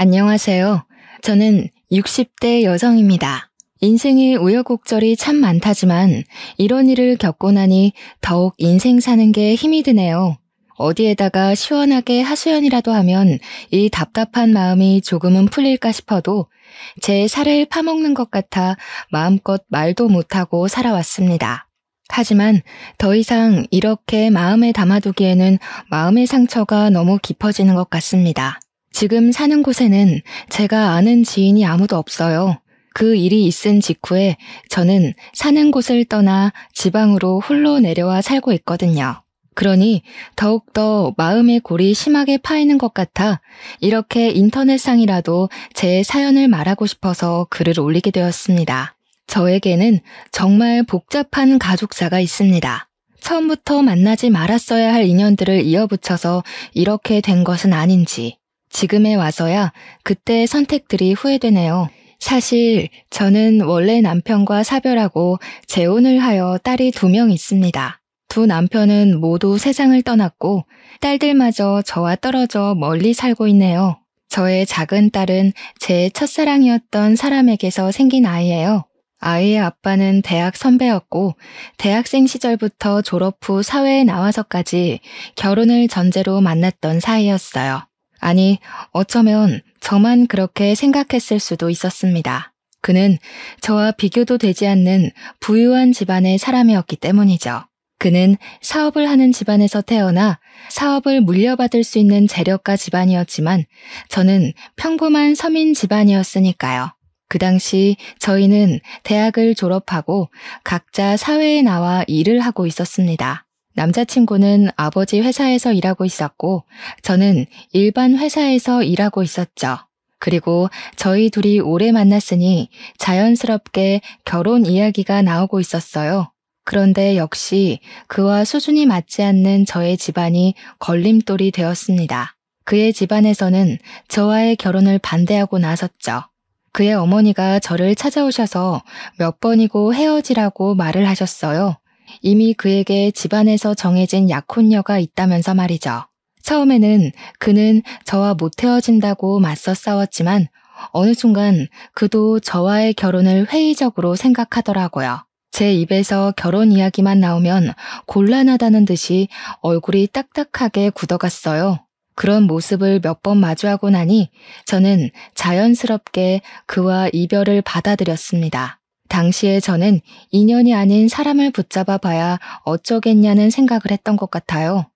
안녕하세요. 저는 60대 여성입니다. 인생에 우여곡절이 참 많다지만 이런 일을 겪고 나니 더욱 인생 사는 게 힘이 드네요. 어디에다가 시원하게 하소연이라도 하면 이 답답한 마음이 조금은 풀릴까 싶어도 제 살을 파먹는 것 같아 마음껏 말도 못하고 살아왔습니다. 하지만 더 이상 이렇게 마음에 담아두기에는 마음의 상처가 너무 깊어지는 것 같습니다. 지금 사는 곳에는 제가 아는 지인이 아무도 없어요. 그 일이 있은 직후에 저는 사는 곳을 떠나 지방으로 홀로 내려와 살고 있거든요. 그러니 더욱더 마음의 골이 심하게 파이는 것 같아 이렇게 인터넷상이라도 제 사연을 말하고 싶어서 글을 올리게 되었습니다. 저에게는 정말 복잡한 가족사가 있습니다. 처음부터 만나지 말았어야 할 인연들을 이어붙여서 이렇게 된 것은 아닌지 지금에 와서야 그때의 선택들이 후회되네요. 사실 저는 원래 남편과 사별하고 재혼을 하여 딸이 2명 있습니다. 두 남편은 모두 세상을 떠났고 딸들마저 저와 떨어져 멀리 살고 있네요. 저의 작은 딸은 제 첫사랑이었던 사람에게서 생긴 아이예요. 아이의 아빠는 대학 선배였고 대학생 시절부터 졸업 후 사회에 나와서까지 결혼을 전제로 만났던 사이였어요. 아니, 어쩌면 저만 그렇게 생각했을 수도 있었습니다. 그는 저와 비교도 되지 않는 부유한 집안의 사람이었기 때문이죠. 그는 사업을 하는 집안에서 태어나 사업을 물려받을 수 있는 재력가 집안이었지만 저는 평범한 서민 집안이었으니까요. 그 당시 저희는 대학을 졸업하고 각자 사회에 나와 일을 하고 있었습니다. 남자친구는 아버지 회사에서 일하고 있었고 저는 일반 회사에서 일하고 있었죠. 그리고 저희 둘이 오래 만났으니 자연스럽게 결혼 이야기가 나오고 있었어요. 그런데 역시 그와 수준이 맞지 않는 저의 집안이 걸림돌이 되었습니다. 그의 집안에서는 저와의 결혼을 반대하고 나섰죠. 그의 어머니가 저를 찾아오셔서 몇 번이고 헤어지라고 말을 하셨어요. 이미 그에게 집안에서 정해진 약혼녀가 있다면서 말이죠. 처음에는 그는 저와 못 헤어진다고 맞서 싸웠지만 어느 순간 그도 저와의 결혼을 회의적으로 생각하더라고요. 제 입에서 결혼 이야기만 나오면 곤란하다는 듯이 얼굴이 딱딱하게 굳어갔어요. 그런 모습을 몇 번 마주하고 나니 저는 자연스럽게 그와 이별을 받아들였습니다. 당시에 저는 인연이 아닌 사람을 붙잡아 봐야 어쩌겠냐는 생각을 했던 것 같아요.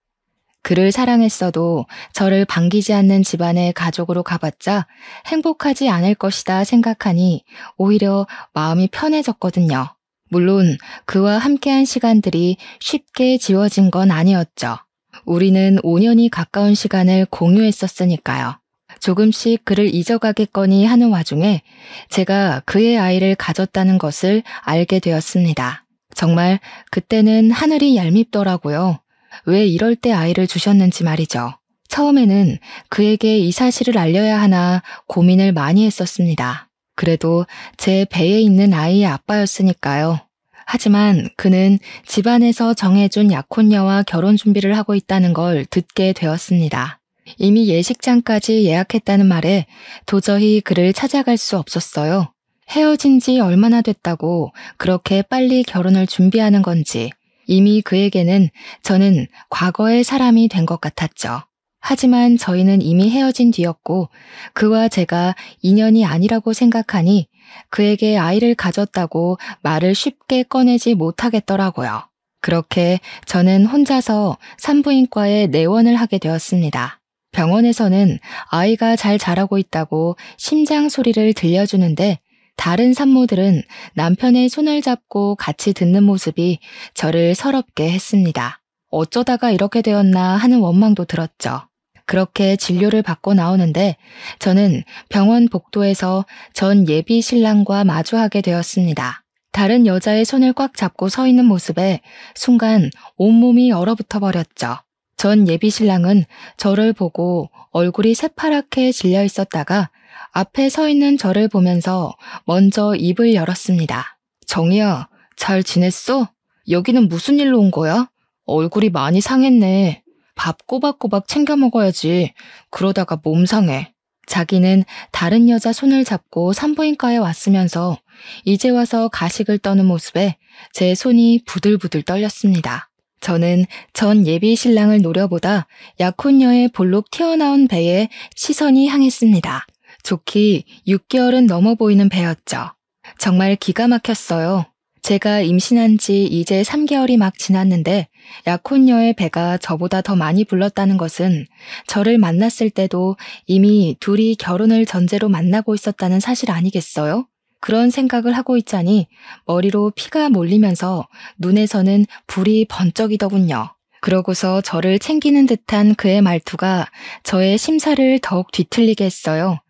그를 사랑했어도 저를 반기지 않는 집안의 가족으로 가봤자 행복하지 않을 것이다 생각하니 오히려 마음이 편해졌거든요. 물론 그와 함께한 시간들이 쉽게 지워진 건 아니었죠. 우리는 5년이 가까운 시간을 공유했었으니까요. 조금씩 그를 잊어가겠거니 하는 와중에 제가 그의 아이를 가졌다는 것을 알게 되었습니다. 정말 그때는 하늘이 얄밉더라고요. 왜 이럴 때 아이를 주셨는지 말이죠. 처음에는 그에게 이 사실을 알려야 하나 고민을 많이 했었습니다. 그래도 제 배에 있는 아이의 아빠였으니까요. 하지만 그는 집안에서 정해준 약혼녀와 결혼 준비를 하고 있다는 걸 듣게 되었습니다. 이미 예식장까지 예약했다는 말에 도저히 그를 찾아갈 수 없었어요. 헤어진 지 얼마나 됐다고 그렇게 빨리 결혼을 준비하는 건지 이미 그에게는 저는 과거의 사람이 된 것 같았죠. 하지만 저희는 이미 헤어진 뒤였고 그와 제가 인연이 아니라고 생각하니 그에게 아이를 가졌다고 말을 쉽게 꺼내지 못하겠더라고요. 그렇게 저는 혼자서 산부인과에 내원을 하게 되었습니다. 병원에서는 아이가 잘 자라고 있다고 심장 소리를 들려주는데 다른 산모들은 남편의 손을 잡고 같이 듣는 모습이 저를 서럽게 했습니다. 어쩌다가 이렇게 되었나 하는 원망도 들었죠. 그렇게 진료를 받고 나오는데 저는 병원 복도에서 전 예비 신랑과 마주하게 되었습니다. 다른 여자의 손을 꽉 잡고 서 있는 모습에 순간 온몸이 얼어붙어 버렸죠. 전 예비 신랑은 저를 보고 얼굴이 새파랗게 질려 있었다가 앞에 서 있는 저를 보면서 먼저 입을 열었습니다. 정희야, 잘 지냈어? 여기는 무슨 일로 온 거야? 얼굴이 많이 상했네. 밥 꼬박꼬박 챙겨 먹어야지. 그러다가 몸 상해. 자기는 다른 여자 손을 잡고 산부인과에 왔으면서 이제 와서 가식을 떠는 모습에 제 손이 부들부들 떨렸습니다. 저는 전 예비 신랑을 노려보다 약혼녀의 볼록 튀어나온 배에 시선이 향했습니다. 좋기 6개월은 넘어 보이는 배였죠. 정말 기가 막혔어요. 제가 임신한 지 이제 3개월이 막 지났는데 약혼녀의 배가 저보다 더 많이 불렀다는 것은 저를 만났을 때도 이미 둘이 결혼을 전제로 만나고 있었다는 사실 아니겠어요? 그런 생각을 하고 있자니 머리로 피가 몰리면서 눈에서는 불이 번쩍이더군요. 그러고서 저를 챙기는 듯한 그의 말투가 저의 심사를 더욱 뒤틀리게 했어요.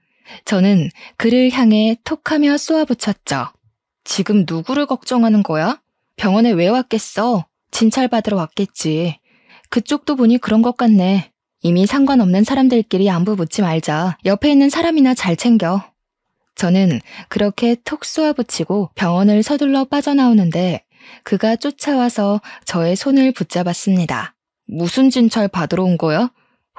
저는 그를 향해 톡하며 쏘아붙였죠. 지금 누구를 걱정하는 거야? 병원에 왜 왔겠어? 진찰받으러 왔겠지. 그쪽도 보니 그런 것 같네. 이미 상관없는 사람들끼리 안부 묻지 말자. 옆에 있는 사람이나 잘 챙겨. 저는 그렇게 톡 쏘아붙이고 병원을 서둘러 빠져나오는데 그가 쫓아와서 저의 손을 붙잡았습니다. 무슨 진찰 받으러 온 거야?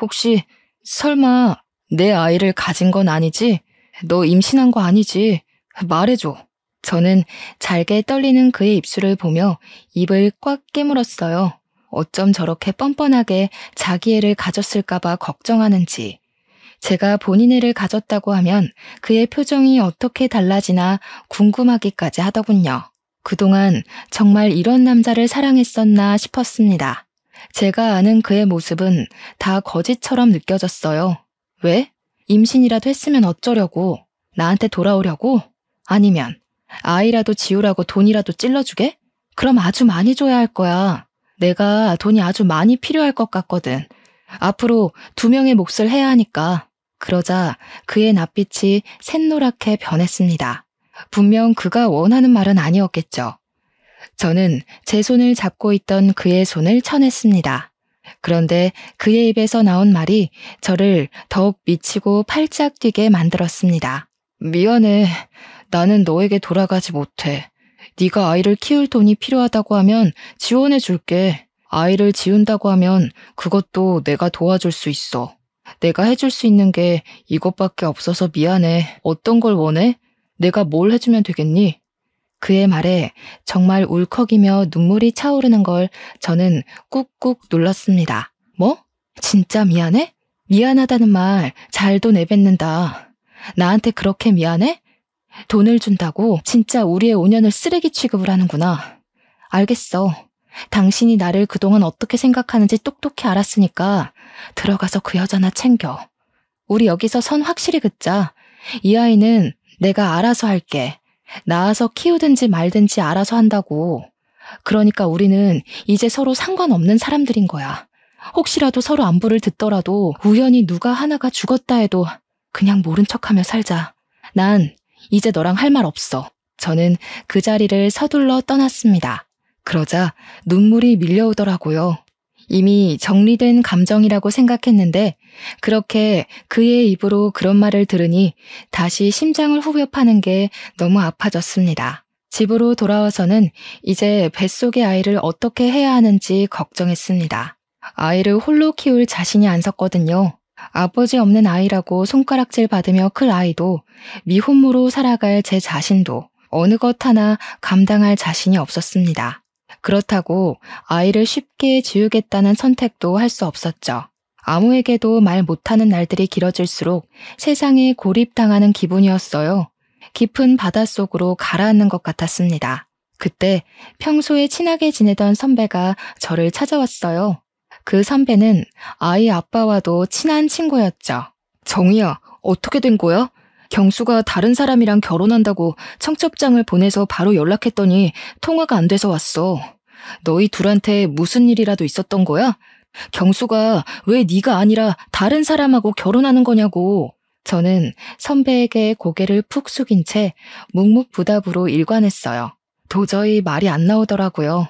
혹시 설마 내 아이를 가진 건 아니지? 너 임신한 거 아니지? 말해줘. 저는 잘게 떨리는 그의 입술을 보며 입을 꽉 깨물었어요. 어쩜 저렇게 뻔뻔하게 자기 애를 가졌을까봐 걱정하는지. 제가 본인 애를 가졌다고 하면 그의 표정이 어떻게 달라지나 궁금하기까지 하더군요. 그동안 정말 이런 남자를 사랑했었나 싶었습니다. 제가 아는 그의 모습은 다 거짓처럼 느껴졌어요. 왜? 임신이라도 했으면 어쩌려고? 나한테 돌아오려고? 아니면 아이라도 지우라고 돈이라도 찔러주게? 그럼 아주 많이 줘야 할 거야. 내가 돈이 아주 많이 필요할 것 같거든. 앞으로 2명의 몫을 해야 하니까. 그러자 그의 낯빛이 샛노랗게 변했습니다. 분명 그가 원하는 말은 아니었겠죠. 저는 제 손을 잡고 있던 그의 손을 쳐냈습니다. 그런데 그의 입에서 나온 말이 저를 더욱 미치고 팔짝 뛰게 만들었습니다. 미안해. 나는 너에게 돌아가지 못해. 네가 아이를 키울 돈이 필요하다고 하면 지원해 줄게. 아이를 지운다고 하면 그것도 내가 도와줄 수 있어. 내가 해줄 수 있는 게 이것밖에 없어서 미안해. 어떤 걸 원해? 내가 뭘 해주면 되겠니? 그의 말에 정말 울컥이며 눈물이 차오르는 걸 저는 꾹꾹 눌렀습니다. 뭐? 진짜 미안해? 미안하다는 말 잘도 내뱉는다. 나한테 그렇게 미안해? 돈을 준다고 진짜 우리의 5년을 쓰레기 취급을 하는구나. 알겠어. 당신이 나를 그동안 어떻게 생각하는지 똑똑히 알았으니까 들어가서 그 여자나 챙겨. 우리 여기서 선 확실히 긋자. 이 아이는 내가 알아서 할게. 낳아서 키우든지 말든지 알아서 한다고. 그러니까 우리는 이제 서로 상관없는 사람들인 거야. 혹시라도 서로 안부를 듣더라도 우연히 누가 하나가 죽었다 해도 그냥 모른 척하며 살자. 난 이제 너랑 할 말 없어. 저는 그 자리를 서둘러 떠났습니다. 그러자 눈물이 밀려오더라고요. 이미 정리된 감정이라고 생각했는데 그렇게 그의 입으로 그런 말을 들으니 다시 심장을 후벼 파는 게 너무 아파졌습니다. 집으로 돌아와서는 이제 뱃속의 아이를 어떻게 해야 하는지 걱정했습니다. 아이를 홀로 키울 자신이 안 섰거든요. 아버지 없는 아이라고 손가락질 받으며 클 아이도 미혼모로 살아갈 제 자신도 어느 것 하나 감당할 자신이 없었습니다. 그렇다고 아이를 쉽게 지우겠다는 선택도 할 수 없었죠. 아무에게도 말 못하는 날들이 길어질수록 세상에 고립당하는 기분이었어요. 깊은 바닷속으로 가라앉는 것 같았습니다. 그때 평소에 친하게 지내던 선배가 저를 찾아왔어요. 그 선배는 아이 아빠와도 친한 친구였죠. 정희야, 어떻게 된 거야? 경수가 다른 사람이랑 결혼한다고 청첩장을 보내서 바로 연락했더니 통화가 안 돼서 왔어. 너희 둘한테 무슨 일이라도 있었던 거야? 경수가 왜 네가 아니라 다른 사람하고 결혼하는 거냐고. 저는 선배에게 고개를 푹 숙인 채 묵묵부답으로 일관했어요. 도저히 말이 안 나오더라고요.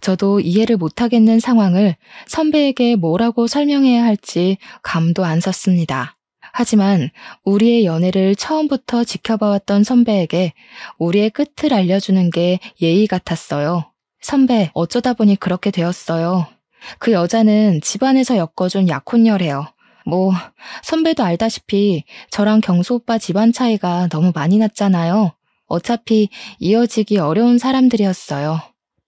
저도 이해를 못하겠는 상황을 선배에게 뭐라고 설명해야 할지 감도 안 섰습니다. 하지만 우리의 연애를 처음부터 지켜봐왔던 선배에게 우리의 끝을 알려주는 게 예의 같았어요. 선배, 어쩌다 보니 그렇게 되었어요. 그 여자는 집안에서 엮어준 약혼녀래요. 뭐, 선배도 알다시피 저랑 경수 오빠 집안 차이가 너무 많이 났잖아요. 어차피 이어지기 어려운 사람들이었어요.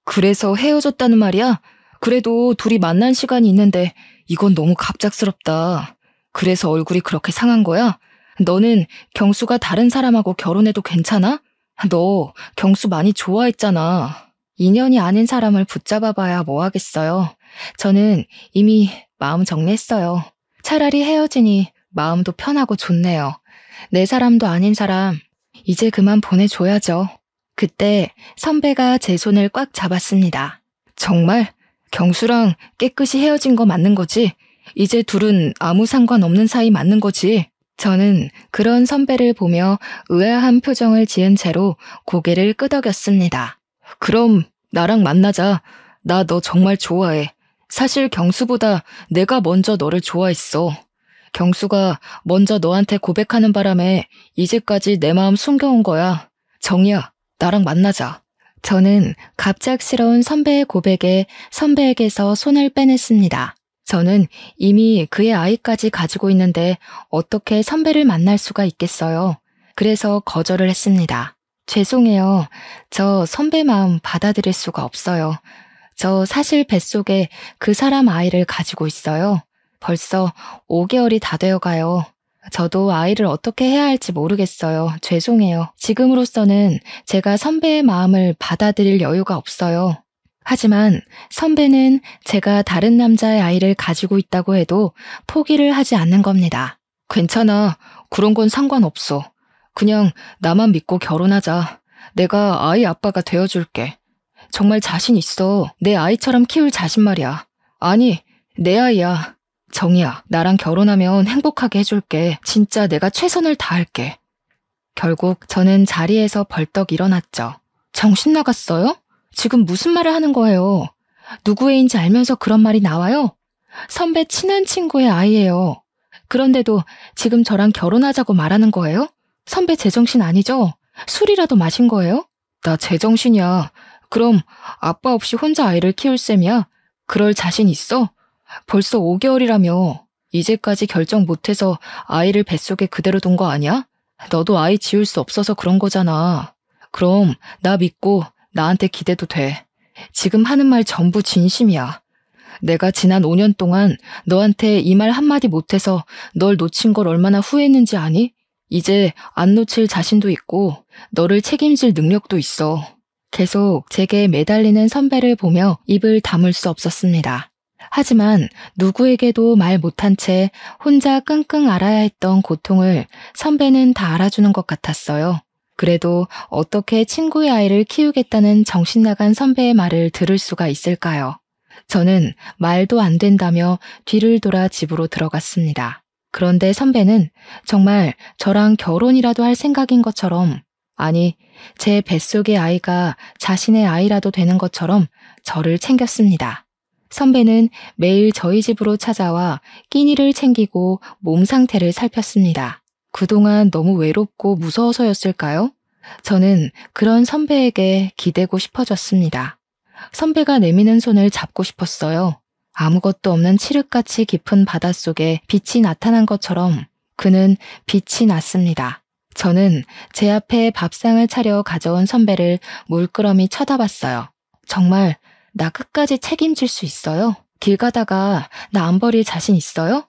그래서 헤어졌다는 말이야? 그래도 둘이 만난 시간이 있는데 이건 너무 갑작스럽다. 그래서 얼굴이 그렇게 상한 거야? 너는 경수가 다른 사람하고 결혼해도 괜찮아? 너 경수 많이 좋아했잖아. 인연이 아닌 사람을 붙잡아봐야 뭐 하겠어요. 저는 이미 마음 정리했어요. 차라리 헤어지니 마음도 편하고 좋네요. 내 사람도 아닌 사람, 이제 그만 보내줘야죠. 그때 선배가 제 손을 꽉 잡았습니다. 정말? 경수랑 깨끗이 헤어진 거 맞는 거지? 이제 둘은 아무 상관없는 사이 맞는 거지? 저는 그런 선배를 보며 의아한 표정을 지은 채로 고개를 끄덕였습니다. 그럼 나랑 만나자. 나 너 정말 좋아해. 사실 경수보다 내가 먼저 너를 좋아했어. 경수가 먼저 너한테 고백하는 바람에 이제까지 내 마음 숨겨온 거야. 정이야, 나랑 만나자. 저는 갑작스러운 선배의 고백에 선배에게서 손을 빼냈습니다. 저는 이미 그의 아이까지 가지고 있는데 어떻게 선배를 만날 수가 있겠어요. 그래서 거절을 했습니다. 죄송해요. 저 선배 마음 받아들일 수가 없어요. 저 사실 뱃속에 그 사람 아이를 가지고 있어요. 벌써 5개월이 다 되어가요. 저도 아이를 어떻게 해야 할지 모르겠어요. 죄송해요. 지금으로서는 제가 선배의 마음을 받아들일 여유가 없어요. 하지만 선배는 제가 다른 남자의 아이를 가지고 있다고 해도 포기를 하지 않는 겁니다. 괜찮아. 그런 건 상관없어. 그냥 나만 믿고 결혼하자. 내가 아이 아빠가 되어줄게. 정말 자신 있어. 내 아이처럼 키울 자신 말이야. 아니, 내 아이야. 정이야, 나랑 결혼하면 행복하게 해줄게. 진짜 내가 최선을 다할게. 결국 저는 자리에서 벌떡 일어났죠. 정신 나갔어요? 지금 무슨 말을 하는 거예요? 누구 애인지 알면서 그런 말이 나와요? 선배 친한 친구의 아이예요. 그런데도 지금 저랑 결혼하자고 말하는 거예요? 선배 제정신 아니죠? 술이라도 마신 거예요? 나 제정신이야. 그럼 아빠 없이 혼자 아이를 키울 셈이야? 그럴 자신 있어? 벌써 5개월이라며. 이제까지 결정 못해서 아이를 뱃속에 그대로 둔 거 아니야? 너도 아이 지울 수 없어서 그런 거잖아. 그럼 나 믿고 나한테 기대도 돼. 지금 하는 말 전부 진심이야. 내가 지난 5년 동안 너한테 이 말 한마디 못해서 널 놓친 걸 얼마나 후회했는지 아니? 이제 안 놓칠 자신도 있고 너를 책임질 능력도 있어. 계속 제게 매달리는 선배를 보며 입을 다물 수 없었습니다. 하지만 누구에게도 말 못한 채 혼자 끙끙 앓아야 했던 고통을 선배는 다 알아주는 것 같았어요. 그래도 어떻게 친구의 아이를 키우겠다는 정신나간 선배의 말을 들을 수가 있을까요? 저는 말도 안 된다며 뒤를 돌아 집으로 들어갔습니다. 그런데 선배는 정말 저랑 결혼이라도 할 생각인 것처럼, 아니, 제 뱃속의 아이가 자신의 아이라도 되는 것처럼 저를 챙겼습니다. 선배는 매일 저희 집으로 찾아와 끼니를 챙기고 몸 상태를 살폈습니다. 그동안 너무 외롭고 무서워서였을까요? 저는 그런 선배에게 기대고 싶어졌습니다. 선배가 내미는 손을 잡고 싶었어요. 아무것도 없는 칠흑같이 깊은 바닷속에 빛이 나타난 것처럼 그는 빛이 났습니다. 저는 제 앞에 밥상을 차려 가져온 선배를 물끄러미 쳐다봤어요. 정말 나 끝까지 책임질 수 있어요? 길 가다가 나 안 버릴 자신 있어요?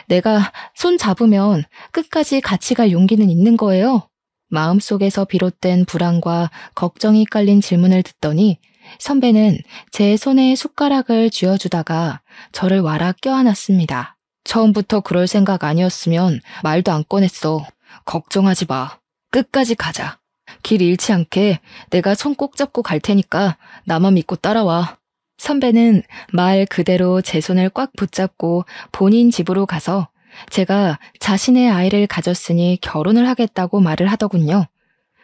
내가 손 잡으면 끝까지 같이 갈 용기는 있는 거예요? 마음속에서 비롯된 불안과 걱정이 깔린 질문을 듣더니 선배는 제 손에 숟가락을 쥐어주다가 저를 와라 껴안았습니다. 처음부터 그럴 생각 아니었으면 말도 안 꺼냈어. 걱정하지 마. 끝까지 가자. 길 잃지 않게 내가 손 꼭 잡고 갈 테니까 나만 믿고 따라와. 선배는 말 그대로 제 손을 꽉 붙잡고 본인 집으로 가서 제가 자신의 아이를 가졌으니 결혼을 하겠다고 말을 하더군요.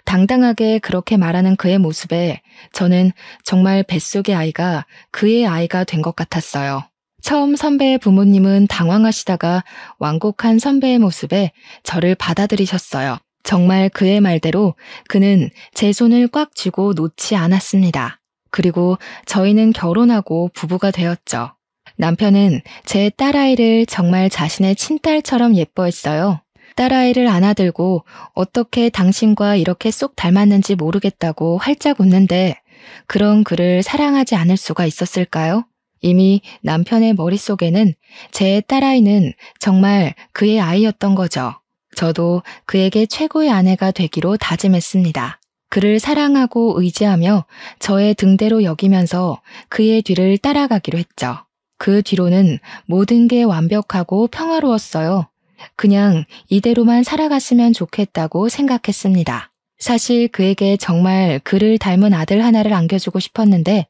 당당하게 그렇게 말하는 그의 모습에 저는 정말 뱃속의 아이가 그의 아이가 된 것 같았어요. 처음 선배의 부모님은 당황하시다가 완곡한 선배의 모습에 저를 받아들이셨어요. 정말 그의 말대로 그는 제 손을 꽉 쥐고 놓지 않았습니다. 그리고 저희는 결혼하고 부부가 되었죠. 남편은 제 딸아이를 정말 자신의 친딸처럼 예뻐했어요. 딸아이를 안아들고 어떻게 당신과 이렇게 쏙 닮았는지 모르겠다고 활짝 웃는데 그런 그를 사랑하지 않을 수가 있었을까요? 이미 남편의 머릿속에는 제 딸아이는 정말 그의 아이였던 거죠. 저도 그에게 최고의 아내가 되기로 다짐했습니다. 그를 사랑하고 의지하며 저의 등대로 여기면서 그의 뒤를 따라가기로 했죠. 그 뒤로는 모든 게 완벽하고 평화로웠어요. 그냥 이대로만 살아갔으면 좋겠다고 생각했습니다. 사실 그에게 정말 그를 닮은 아들 하나를 안겨주고 싶었는데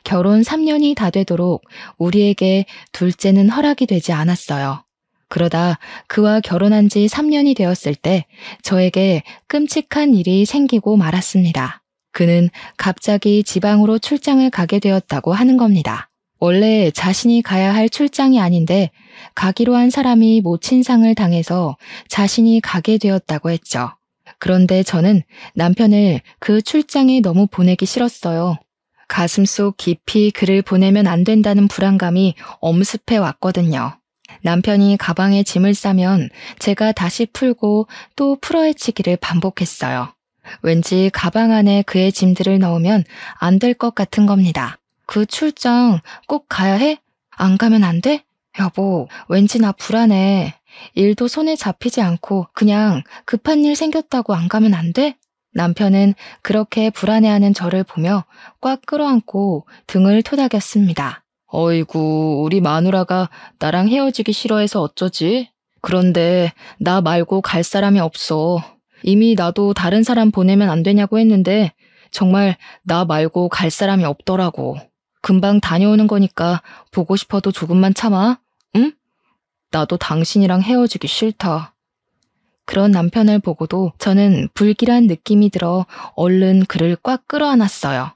결혼 3년이 다 되도록 우리에게 둘째는 허락이 되지 않았어요. 그러다 그와 결혼한 지 3년이 되었을 때 저에게 끔찍한 일이 생기고 말았습니다. 그는 갑자기 지방으로 출장을 가게 되었다고 하는 겁니다. 원래 자신이 가야 할 출장이 아닌데 가기로 한 사람이 모친상을 당해서 자신이 가게 되었다고 했죠. 그런데 저는 남편을 그 출장에 너무 보내기 싫었어요. 가슴속 깊이 그를 보내면 안 된다는 불안감이 엄습해 왔거든요. 남편이 가방에 짐을 싸면 제가 다시 풀고 또 풀어헤치기를 반복했어요. 왠지 가방 안에 그의 짐들을 넣으면 안 될 것 같은 겁니다. 그 출장 꼭 가야 해? 안 가면 안 돼? 여보, 왠지 나 불안해. 일도 손에 잡히지 않고 그냥 급한 일 생겼다고 안 가면 안 돼? 남편은 그렇게 불안해하는 저를 보며 꽉 끌어안고 등을 토닥였습니다. 어이구, 우리 마누라가 나랑 헤어지기 싫어해서 어쩌지? 그런데 나 말고 갈 사람이 없어. 이미 나도 다른 사람 보내면 안 되냐고 했는데 정말 나 말고 갈 사람이 없더라고. 금방 다녀오는 거니까 보고 싶어도 조금만 참아. 응? 나도 당신이랑 헤어지기 싫다. 그런 남편을 보고도 저는 불길한 느낌이 들어 얼른 그를 꽉 끌어안았어요.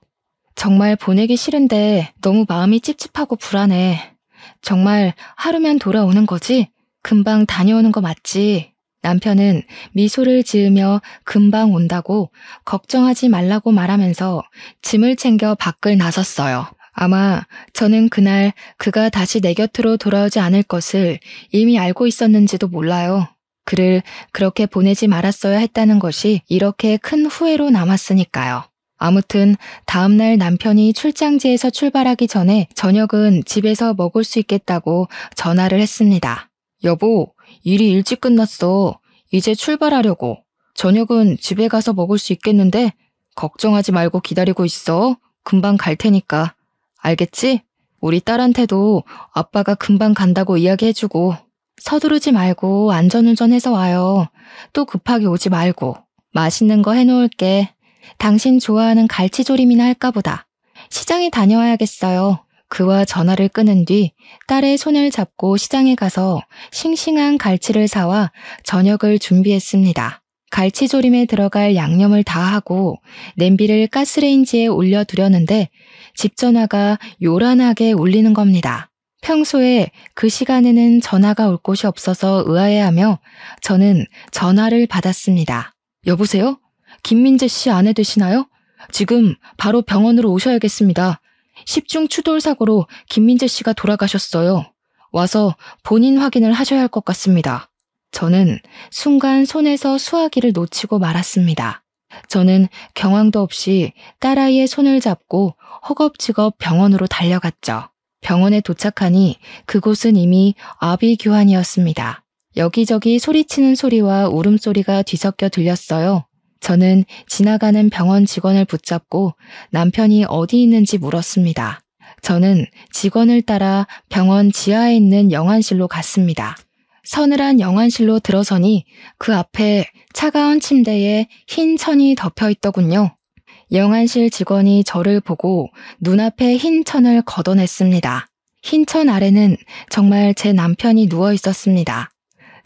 정말 보내기 싫은데 너무 마음이 찝찝하고 불안해. 정말 하루면 돌아오는 거지? 금방 다녀오는 거 맞지? 남편은 미소를 지으며 금방 온다고 걱정하지 말라고 말하면서 짐을 챙겨 밖을 나섰어요. 아마 저는 그날 그가 다시 내 곁으로 돌아오지 않을 것을 이미 알고 있었는지도 몰라요. 그를 그렇게 보내지 말았어야 했다는 것이 이렇게 큰 후회로 남았으니까요. 아무튼 다음날 남편이 출장지에서 출발하기 전에 저녁은 집에서 먹을 수 있겠다고 전화를 했습니다. 여보, 일이 일찍 끝났어. 이제 출발하려고. 저녁은 집에 가서 먹을 수 있겠는데 걱정하지 말고 기다리고 있어. 금방 갈 테니까. 알겠지? 우리 딸한테도 아빠가 금방 간다고 이야기해주고. 서두르지 말고 안전운전해서 와요. 또 급하게 오지 말고. 맛있는 거 해놓을게. 당신 좋아하는 갈치조림이나 할까 보다. 시장에 다녀와야겠어요. 그와 전화를 끊은 뒤 딸의 손을 잡고 시장에 가서 싱싱한 갈치를 사와 저녁을 준비했습니다. 갈치조림에 들어갈 양념을 다 하고 냄비를 가스레인지에 올려두려는데 집 전화가 요란하게 울리는 겁니다. 평소에 그 시간에는 전화가 올 곳이 없어서 의아해하며 저는 전화를 받았습니다. 여보세요? 김민재 씨 아내 되시나요? 지금 바로 병원으로 오셔야겠습니다. 10중 추돌 사고로 김민재 씨가 돌아가셨어요. 와서 본인 확인을 하셔야 할 것 같습니다. 저는 순간 손에서 수화기를 놓치고 말았습니다. 저는 경황도 없이 딸아이의 손을 잡고 허겁지겁 병원으로 달려갔죠. 병원에 도착하니 그곳은 이미 아비규환이었습니다. 여기저기 소리치는 소리와 울음소리가 뒤섞여 들렸어요. 저는 지나가는 병원 직원을 붙잡고 남편이 어디 있는지 물었습니다. 저는 직원을 따라 병원 지하에 있는 영안실로 갔습니다. 서늘한 영안실로 들어서니 그 앞에 차가운 침대에 흰 천이 덮여 있더군요. 영안실 직원이 저를 보고 눈앞에 흰 천을 걷어냈습니다. 흰 천 아래는 정말 제 남편이 누워 있었습니다.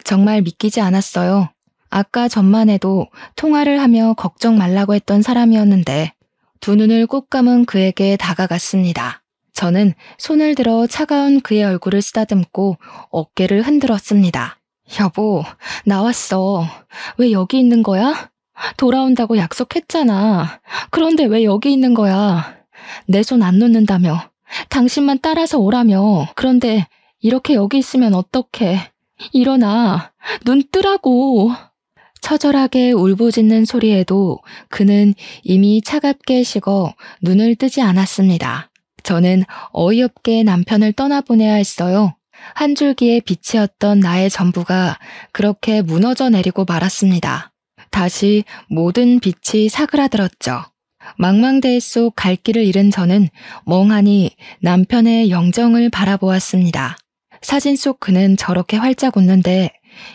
정말 믿기지 않았어요. 아까 전만 해도 통화를 하며 걱정 말라고 했던 사람이었는데 두 눈을 꼭 감은 그에게 다가갔습니다. 저는 손을 들어 차가운 그의 얼굴을 쓰다듬고 어깨를 흔들었습니다. 여보, 나왔어. 왜 여기 있는 거야? 돌아온다고 약속했잖아. 그런데 왜 여기 있는 거야? 내 손 안 놓는다며. 당신만 따라서 오라며. 그런데 이렇게 여기 있으면 어떡해. 일어나. 눈 뜨라고. 처절하게 울부짖는 소리에도 그는 이미 차갑게 식어 눈을 뜨지 않았습니다. 저는 어이없게 남편을 떠나보내야 했어요. 한 줄기의 빛이었던 나의 전부가 그렇게 무너져 내리고 말았습니다. 다시 모든 빛이 사그라들었죠. 망망대해 속 갈 길을 잃은 저는 멍하니 남편의 영정을 바라보았습니다. 사진 속 그는 저렇게 활짝 웃는데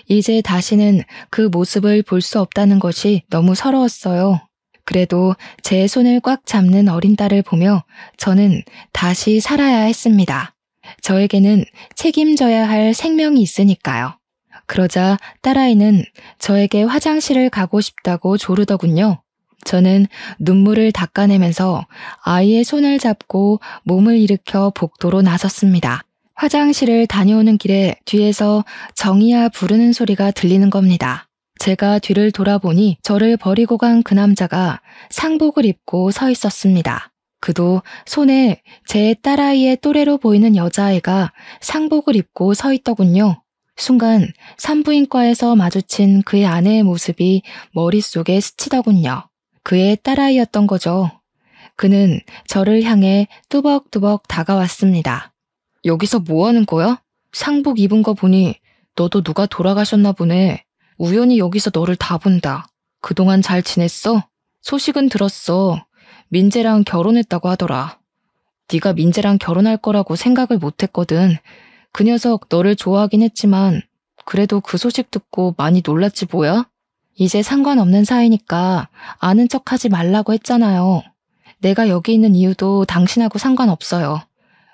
이제 다시는 그 모습을 볼 수 없다는 것이 너무 서러웠어요. 그래도 제 손을 꽉 잡는 어린 딸을 보며 저는 다시 살아야 했습니다. 저에게는 책임져야 할 생명이 있으니까요. 그러자 딸아이는 저에게 화장실을 가고 싶다고 조르더군요. 저는 눈물을 닦아내면서 아이의 손을 잡고 몸을 일으켜 복도로 나섰습니다. 화장실을 다녀오는 길에 뒤에서 정이야 부르는 소리가 들리는 겁니다. 제가 뒤를 돌아보니 저를 버리고 간 그 남자가 상복을 입고 서 있었습니다. 그도 손에 제 딸아이의 또래로 보이는 여자아이가 상복을 입고 서 있더군요. 순간 산부인과에서 마주친 그의 아내의 모습이 머릿속에 스치더군요. 그의 딸아이였던 거죠. 그는 저를 향해 뚜벅뚜벅 다가왔습니다. 여기서 뭐 하는 거야? 상복 입은 거 보니 너도 누가 돌아가셨나 보네. 우연히 여기서 너를 다 본다. 그동안 잘 지냈어? 소식은 들었어. 민재랑 결혼했다고 하더라. 네가 민재랑 결혼할 거라고 생각을 못했거든. 그 녀석 너를 좋아하긴 했지만 그래도 그 소식 듣고 많이 놀랐지 뭐야? 이제 상관없는 사이니까 아는 척하지 말라고 했잖아요. 내가 여기 있는 이유도 당신하고 상관없어요.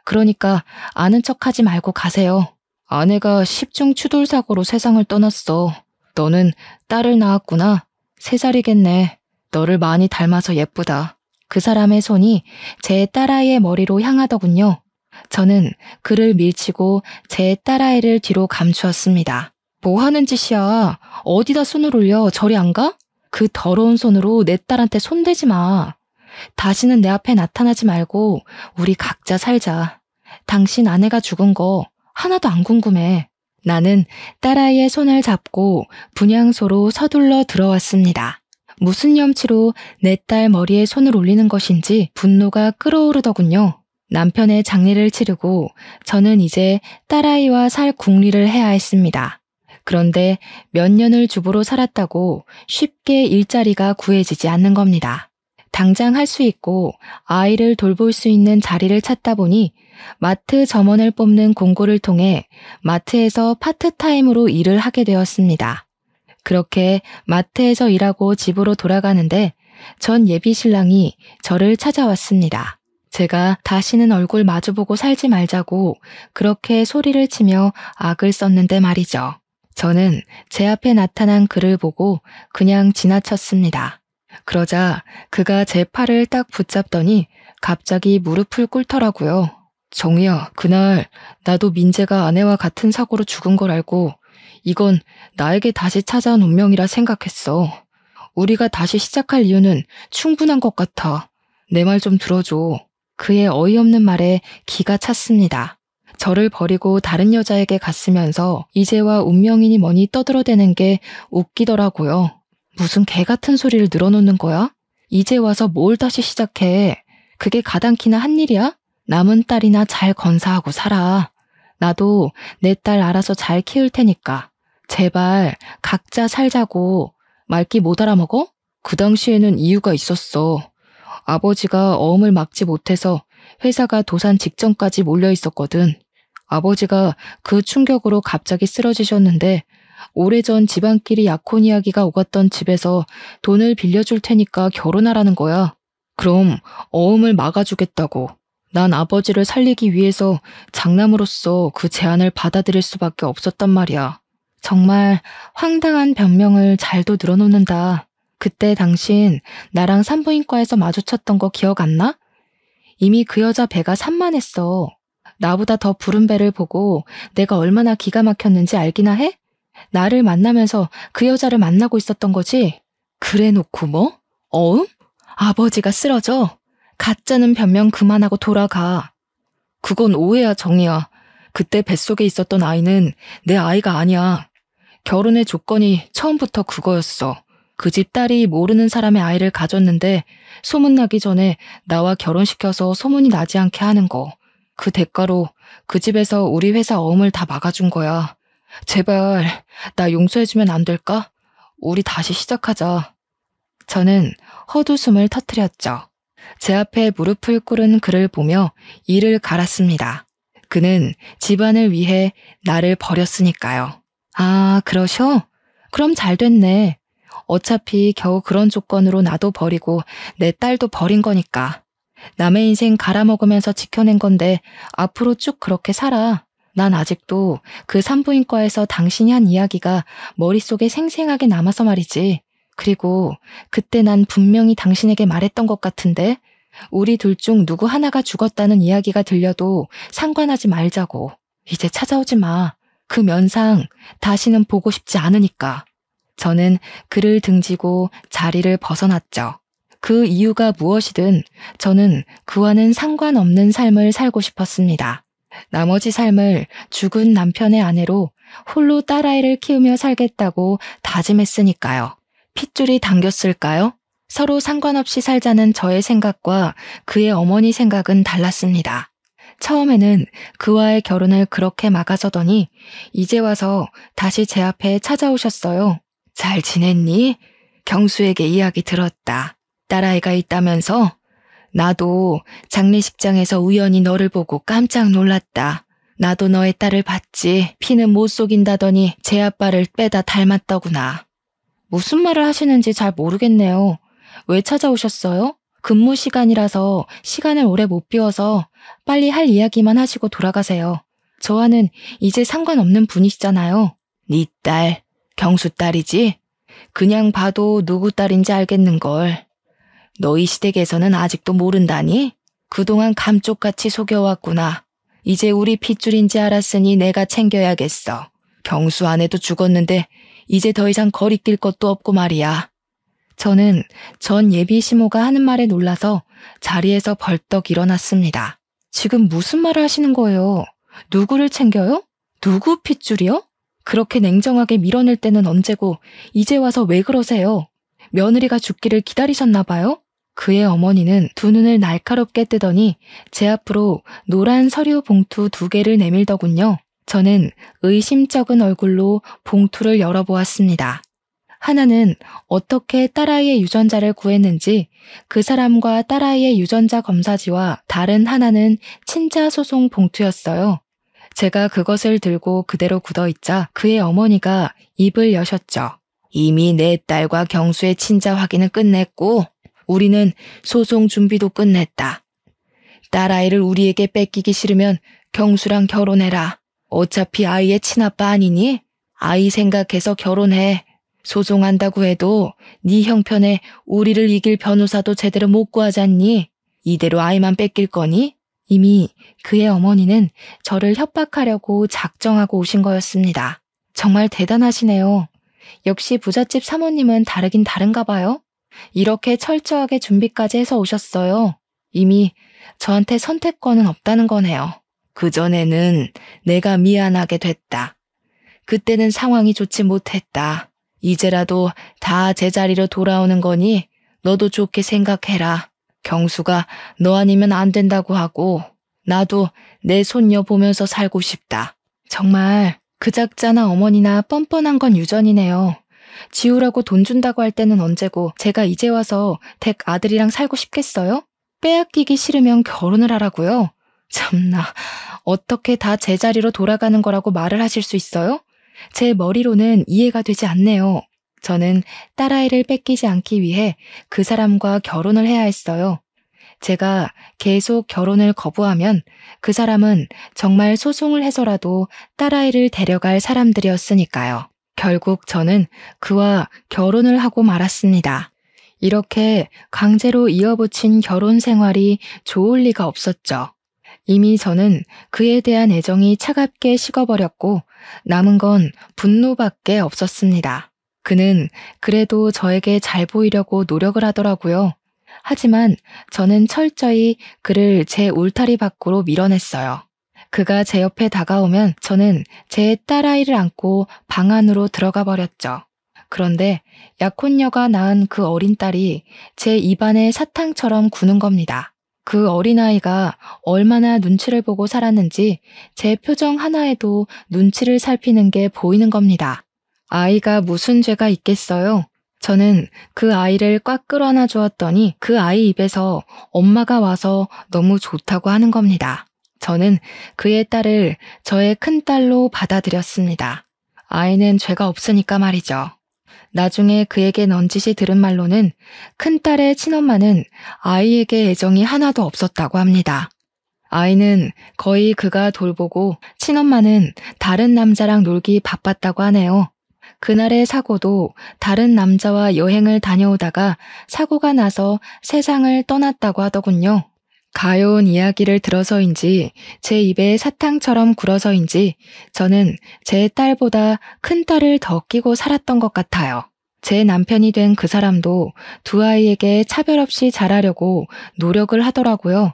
그러니까 아는 척하지 말고 가세요. 아내가 십중추돌 사고로 세상을 떠났어. 너는 딸을 낳았구나. 3살이겠네. 너를 많이 닮아서 예쁘다. 그 사람의 손이 제 딸아이의 머리로 향하더군요. 저는 그를 밀치고 제 딸아이를 뒤로 감추었습니다. 뭐 하는 짓이야? 어디다 손을 올려? 저리 안 가? 그 더러운 손으로 내 딸한테 손대지 마. 다시는 내 앞에 나타나지 말고 우리 각자 살자. 당신 아내가 죽은 거 하나도 안 궁금해. 나는 딸아이의 손을 잡고 분향소로 서둘러 들어왔습니다. 무슨 염치로 내 딸 머리에 손을 올리는 것인지 분노가 끓어오르더군요. 남편의 장례를 치르고 저는 이제 딸아이와 살 궁리를 해야 했습니다. 그런데 몇 년을 주부로 살았다고 쉽게 일자리가 구해지지 않는 겁니다. 당장 할 수 있고 아이를 돌볼 수 있는 자리를 찾다 보니 마트 점원을 뽑는 공고를 통해 마트에서 파트타임으로 일을 하게 되었습니다. 그렇게 마트에서 일하고 집으로 돌아가는데 전 예비 신랑이 저를 찾아왔습니다. 제가 다시는 얼굴 마주보고 살지 말자고 그렇게 소리를 치며 악을 썼는데 말이죠. 저는 제 앞에 나타난 그를 보고 그냥 지나쳤습니다. 그러자 그가 제 팔을 딱 붙잡더니 갑자기 무릎을 꿇더라고요. 정희야, 그날 나도 민재가 아내와 같은 사고로 죽은 걸 알고 이건 나에게 다시 찾아온 운명이라 생각했어. 우리가 다시 시작할 이유는 충분한 것 같아. 내 말 좀 들어줘. 그의 어이없는 말에 기가 찼습니다. 저를 버리고 다른 여자에게 갔으면서 이제와 운명이니 뭐니 떠들어대는 게 웃기더라고요. 무슨 개 같은 소리를 늘어놓는 거야? 이제 와서 뭘 다시 시작해. 그게 가당키나 한 일이야? 남은 딸이나 잘 건사하고 살아. 나도 내 딸 알아서 잘 키울 테니까. 제발 각자 살자고. 말귀 못 알아먹어? 그 당시에는 이유가 있었어. 아버지가 어음을 막지 못해서 회사가 도산 직전까지 몰려 있었거든. 아버지가 그 충격으로 갑자기 쓰러지셨는데 오래전 집안끼리 약혼 이야기가 오갔던 집에서 돈을 빌려줄 테니까 결혼하라는 거야. 그럼 어음을 막아주겠다고. 난 아버지를 살리기 위해서 장남으로서 그 제안을 받아들일 수밖에 없었단 말이야. 정말 황당한 변명을 잘도 늘어놓는다. 그때 당신 나랑 산부인과에서 마주쳤던 거 기억 안 나? 이미 그 여자 배가 산만했어. 나보다 더 부른 배를 보고 내가 얼마나 기가 막혔는지 알기나 해? 나를 만나면서 그 여자를 만나고 있었던 거지? 그래 놓고 뭐? 어음? 아버지가 쓰러져? 가짜는 변명 그만하고 돌아가. 그건 오해야, 정이야. 그때 뱃속에 있었던 아이는 내 아이가 아니야. 결혼의 조건이 처음부터 그거였어. 그 집 딸이 모르는 사람의 아이를 가졌는데 소문나기 전에 나와 결혼시켜서 소문이 나지 않게 하는 거. 그 대가로 그 집에서 우리 회사 어음을 다 막아준 거야. 제발 나 용서해주면 안 될까? 우리 다시 시작하자. 저는 헛웃음을 터뜨렸죠. 제 앞에 무릎을 꿇은 그를 보며 이를 갈았습니다. 그는 집안을 위해 나를 버렸으니까요. 아, 그러셔? 그럼 잘 됐네. 어차피 겨우 그런 조건으로 나도 버리고 내 딸도 버린 거니까. 남의 인생 갈아먹으면서 지켜낸 건데 앞으로 쭉 그렇게 살아. 난 아직도 그 산부인과에서 당신이 한 이야기가 머릿속에 생생하게 남아서 말이지. 그리고 그때 난 분명히 당신에게 말했던 것 같은데 우리 둘 중 누구 하나가 죽었다는 이야기가 들려도 상관하지 말자고. 이제 찾아오지 마. 그 면상 다시는 보고 싶지 않으니까. 저는 그를 등지고 자리를 벗어났죠. 그 이유가 무엇이든 저는 그와는 상관없는 삶을 살고 싶었습니다. 나머지 삶을 죽은 남편의 아내로 홀로 딸아이를 키우며 살겠다고 다짐했으니까요. 핏줄이 당겼을까요? 서로 상관없이 살자는 저의 생각과 그의 어머니 생각은 달랐습니다. 처음에는 그와의 결혼을 그렇게 막아서더니 이제 와서 다시 제 앞에 찾아오셨어요. 잘 지냈니? 경수에게 이야기 들었다. 딸아이가 있다면서? 나도 장례식장에서 우연히 너를 보고 깜짝 놀랐다. 나도 너의 딸을 봤지. 피는 못 속인다더니 제 아빠를 빼다 닮았더구나. 무슨 말을 하시는지 잘 모르겠네요. 왜 찾아오셨어요? 근무 시간이라서 시간을 오래 못 비워서 빨리 할 이야기만 하시고 돌아가세요. 저와는 이제 상관없는 분이시잖아요. 네 딸, 경수 딸이지? 그냥 봐도 누구 딸인지 알겠는걸. 너희 시댁에서는 아직도 모른다니? 그동안 감쪽같이 속여왔구나. 이제 우리 핏줄인지 알았으니 내가 챙겨야겠어. 경수 아내도 죽었는데 이제 더 이상 거리낄 것도 없고 말이야. 저는 전 예비 시모가 하는 말에 놀라서 자리에서 벌떡 일어났습니다. 지금 무슨 말을 하시는 거예요? 누구를 챙겨요? 누구 핏줄이요? 그렇게 냉정하게 밀어낼 때는 언제고 이제 와서 왜 그러세요? 며느리가 죽기를 기다리셨나 봐요? 그의 어머니는 두 눈을 날카롭게 뜨더니 제 앞으로 노란 서류 봉투 2개를 내밀더군요. 저는 의심쩍은 얼굴로 봉투를 열어보았습니다. 하나는 어떻게 딸아이의 유전자를 구했는지 그 사람과 딸아이의 유전자 검사지와 다른 하나는 친자 소송 봉투였어요. 제가 그것을 들고 그대로 굳어있자 그의 어머니가 입을 여셨죠. 이미 내 딸과 경수의 친자 확인은 끝냈고 우리는 소송 준비도 끝냈다. 딸아이를 우리에게 뺏기기 싫으면 경수랑 결혼해라. 어차피 아이의 친아빠 아니니? 아이 생각해서 결혼해. 소송한다고 해도 네 형편에 우리를 이길 변호사도 제대로 못 구하잖니? 이대로 아이만 뺏길 거니? 이미 그의 어머니는 저를 협박하려고 작정하고 오신 거였습니다. 정말 대단하시네요. 역시 부잣집 사모님은 다르긴 다른가 봐요. 이렇게 철저하게 준비까지 해서 오셨어요. 이미 저한테 선택권은 없다는 거네요. 그전에는 내가 미안하게 됐다. 그때는 상황이 좋지 못했다. 이제라도 다 제자리로 돌아오는 거니 너도 좋게 생각해라. 경수가 너 아니면 안 된다고 하고 나도 내 손녀 보면서 살고 싶다. 정말 그 작자나 어머니나 뻔뻔한 건 유전이네요. 지우라고 돈 준다고 할 때는 언제고 제가 이제 와서 댁 아들이랑 살고 싶겠어요? 빼앗기기 싫으면 결혼을 하라고요? 참나, 어떻게 다 제자리로 돌아가는 거라고 말을 하실 수 있어요? 제 머리로는 이해가 되지 않네요. 저는 딸아이를 뺏기지 않기 위해 그 사람과 결혼을 해야 했어요. 제가 계속 결혼을 거부하면 그 사람은 정말 소송을 해서라도 딸아이를 데려갈 사람들이었으니까요. 결국 저는 그와 결혼을 하고 말았습니다. 이렇게 강제로 이어붙인 결혼 생활이 좋을 리가 없었죠. 이미 저는 그에 대한 애정이 차갑게 식어버렸고 남은 건 분노밖에 없었습니다. 그는 그래도 저에게 잘 보이려고 노력을 하더라고요. 하지만 저는 철저히 그를 제 울타리 밖으로 밀어냈어요. 그가 제 옆에 다가오면 저는 제 딸아이를 안고 방 안으로 들어가 버렸죠. 그런데 약혼녀가 낳은 그 어린 딸이 제 입안에 사탕처럼 구는 겁니다. 그 어린아이가 얼마나 눈치를 보고 살았는지 제 표정 하나에도 눈치를 살피는 게 보이는 겁니다. 아이가 무슨 죄가 있겠어요? 저는 그 아이를 꽉 끌어안아 주었더니 그 아이 입에서 엄마가 와서 너무 좋다고 하는 겁니다. 저는 그의 딸을 저의 큰딸로 받아들였습니다. 아이는 죄가 없으니까 말이죠. 나중에 그에게 넌지시 들은 말로는 큰딸의 친엄마는 아이에게 애정이 하나도 없었다고 합니다. 아이는 거의 그가 돌보고 친엄마는 다른 남자랑 놀기 바빴다고 하네요. 그날의 사고도 다른 남자와 여행을 다녀오다가 사고가 나서 세상을 떠났다고 하더군요. 가여운 이야기를 들어서인지 제 입에 사탕처럼 굴어서인지 저는 제 딸보다 큰 딸을 더 끼고 살았던 것 같아요. 제 남편이 된 그 사람도 두 아이에게 차별 없이 잘하려고 노력을 하더라고요.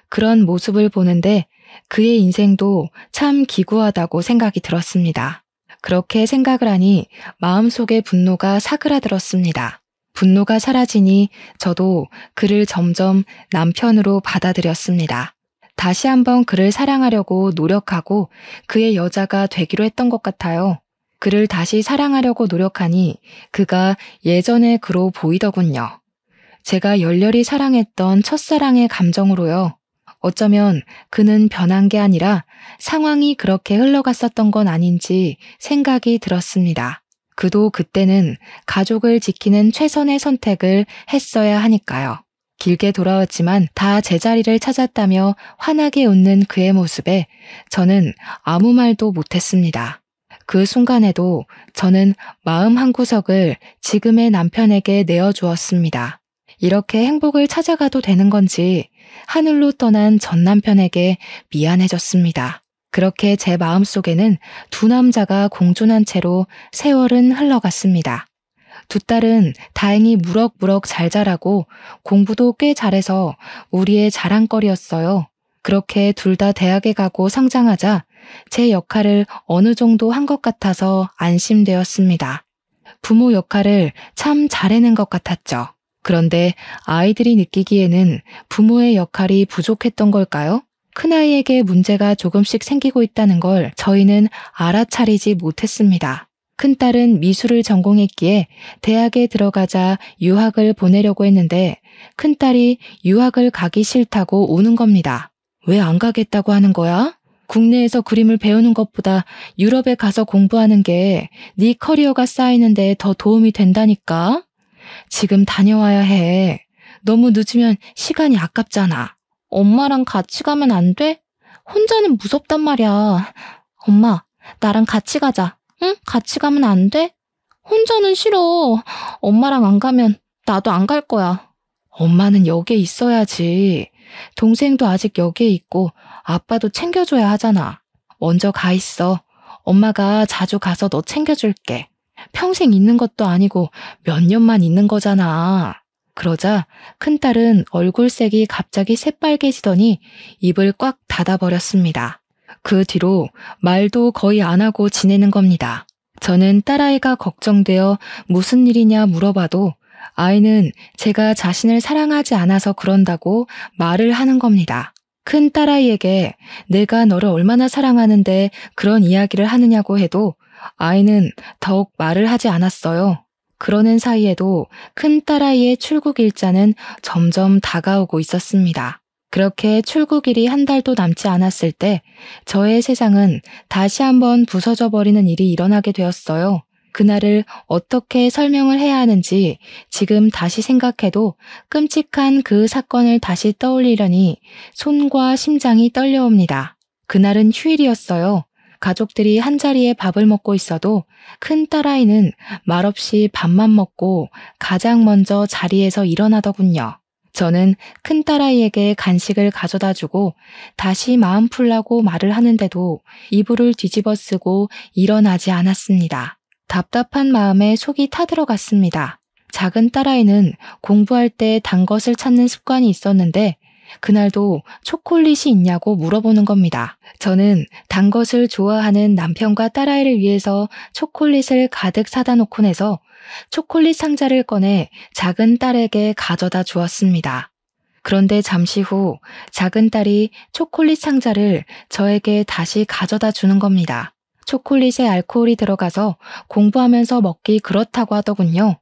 그런 모습을 보는데 그의 인생도 참 기구하다고 생각이 들었습니다. 그렇게 생각을 하니 마음속에 분노가 사그라들었습니다. 분노가 사라지니 저도 그를 점점 남편으로 받아들였습니다. 다시 한번 그를 사랑하려고 노력하고 그의 여자가 되기로 했던 것 같아요. 그를 다시 사랑하려고 노력하니 그가 예전의 그로 보이더군요. 제가 열렬히 사랑했던 첫사랑의 감정으로요. 어쩌면 그는 변한 게 아니라 상황이 그렇게 흘러갔었던 건 아닌지 생각이 들었습니다. 그도 그때는 가족을 지키는 최선의 선택을 했어야 하니까요. 길게 돌아왔지만 다 제자리를 찾았다며 환하게 웃는 그의 모습에 저는 아무 말도 못했습니다. 그 순간에도 저는 마음 한구석을 지금의 남편에게 내어주었습니다. 이렇게 행복을 찾아가도 되는 건지 하늘로 떠난 전 남편에게 미안해졌습니다. 그렇게 제 마음속에는 두 남자가 공존한 채로 세월은 흘러갔습니다. 두 딸은 다행히 무럭무럭 잘 자라고 공부도 꽤 잘해서 우리의 자랑거리였어요. 그렇게 둘 다 대학에 가고 성장하자 제 역할을 어느 정도 한 것 같아서 안심되었습니다. 부모 역할을 참 잘해낸 것 같았죠. 그런데 아이들이 느끼기에는 부모의 역할이 부족했던 걸까요? 큰아이에게 문제가 조금씩 생기고 있다는 걸 저희는 알아차리지 못했습니다. 큰딸은 미술을 전공했기에 대학에 들어가자 유학을 보내려고 했는데 큰딸이 유학을 가기 싫다고 우는 겁니다. 왜 안 가겠다고 하는 거야? 국내에서 그림을 배우는 것보다 유럽에 가서 공부하는 게 네 커리어가 쌓이는 데 더 도움이 된다니까? 지금 다녀와야 해. 너무 늦으면 시간이 아깝잖아. 엄마랑 같이 가면 안 돼? 혼자는 무섭단 말이야. 엄마, 나랑 같이 가자. 응? 같이 가면 안 돼? 혼자는 싫어. 엄마랑 안 가면 나도 안 갈 거야. 엄마는 여기에 있어야지. 동생도 아직 여기에 있고 아빠도 챙겨줘야 하잖아. 먼저 가 있어. 엄마가 자주 가서 너 챙겨줄게. 평생 있는 것도 아니고 몇 년만 있는 거잖아. 그러자 큰딸은 얼굴색이 갑자기 새빨개지더니 입을 꽉 닫아버렸습니다. 그 뒤로 말도 거의 안 하고 지내는 겁니다. 저는 딸아이가 걱정되어 무슨 일이냐 물어봐도 아이는 제가 자신을 사랑하지 않아서 그런다고 말을 하는 겁니다. 큰 딸아이에게 내가 너를 얼마나 사랑하는데 그런 이야기를 하느냐고 해도 아이는 더욱 말을 하지 않았어요. 그러는 사이에도 큰 딸아이의 출국 일자는 점점 다가오고 있었습니다. 그렇게 출국일이 한 달도 남지 않았을 때 저의 세상은 다시 한번 부서져 버리는 일이 일어나게 되었어요. 그날을 어떻게 설명을 해야 하는지 지금 다시 생각해도 끔찍한 그 사건을 다시 떠올리려니 손과 심장이 떨려옵니다. 그날은 휴일이었어요. 가족들이 한자리에 밥을 먹고 있어도 큰 딸아이는 말없이 밥만 먹고 가장 먼저 자리에서 일어나더군요. 저는 큰 딸아이에게 간식을 가져다 주고 다시 마음 풀라고 말을 하는데도 이불을 뒤집어 쓰고 일어나지 않았습니다. 답답한 마음에 속이 타들어갔습니다. 작은 딸아이는 공부할 때 단 것을 찾는 습관이 있었는데 그날도 초콜릿이 있냐고 물어보는 겁니다. 저는 단 것을 좋아하는 남편과 딸아이를 위해서 초콜릿을 가득 사다 놓고 내서 초콜릿 상자를 꺼내 작은 딸에게 가져다 주었습니다. 그런데 잠시 후 작은 딸이 초콜릿 상자를 저에게 다시 가져다 주는 겁니다. 초콜릿에 알코올이 들어가서 공부하면서 먹기 그렇다고 하더군요.